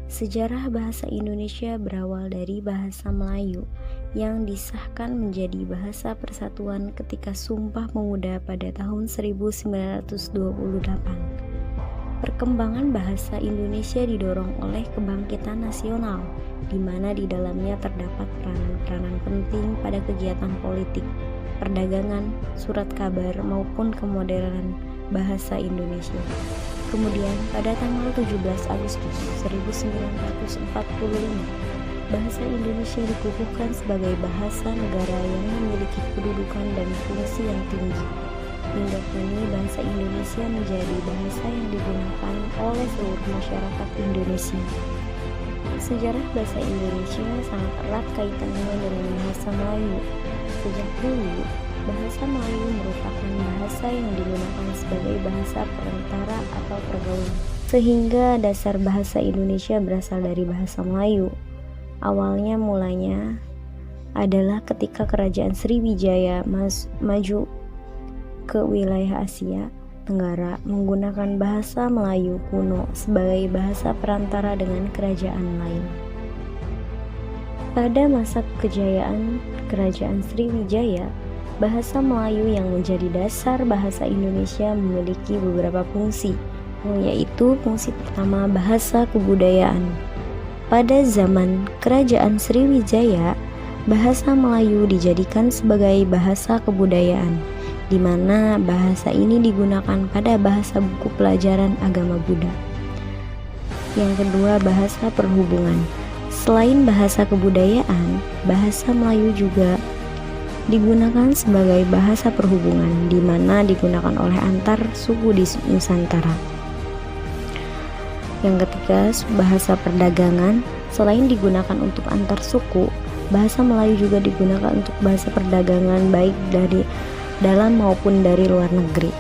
Sejarah bahasa Indonesia berawal dari bahasa Melayu yang disahkan menjadi bahasa persatuan ketika Sumpah Pemuda pada tahun 1928. Perkembangan bahasa Indonesia didorong oleh kebangkitan nasional, di mana di dalamnya terdapat peranan-peranan penting pada kegiatan politik, perdagangan, surat kabar, maupun kemodernan bahasa Indonesia. Kemudian pada tanggal 17 Agustus 1945, bahasa Indonesia dikukuhkan sebagai bahasa negara yang memiliki kedudukan dan fungsi yang tinggi. Hingga kini bahasa Indonesia menjadi bahasa yang digunakan oleh seluruh masyarakat Indonesia. Sejarah bahasa Indonesia sangat erat kaitannya dengan bahasa Melayu. Sejak dulu, bahasa Melayu merupakan bahasa yang digunakan sebagai bahasa perantara atau pergaulan, sehingga dasar bahasa Indonesia berasal dari bahasa Melayu. Awalnya mulanya adalah ketika Kerajaan Sriwijaya maju ke wilayah Asia Tenggara menggunakan bahasa Melayu kuno sebagai bahasa perantara dengan kerajaan lain. Pada masa kejayaan Kerajaan Sriwijaya, bahasa Melayu yang menjadi dasar bahasa Indonesia memiliki beberapa fungsi, yaitu fungsi pertama bahasa kebudayaan. Pada zaman Kerajaan Sriwijaya, bahasa Melayu dijadikan sebagai bahasa kebudayaan, di mana bahasa ini digunakan pada bahasa buku pelajaran agama Buddha. Yang kedua, bahasa perhubungan. Selain bahasa kebudayaan, bahasa Melayu juga digunakan sebagai bahasa perhubungan, di mana digunakan oleh antar suku di Nusantara. Yang ketiga, bahasa perdagangan. Selain digunakan untuk antar suku, bahasa Melayu juga digunakan untuk bahasa perdagangan baik dari dalam maupun dari luar negeri.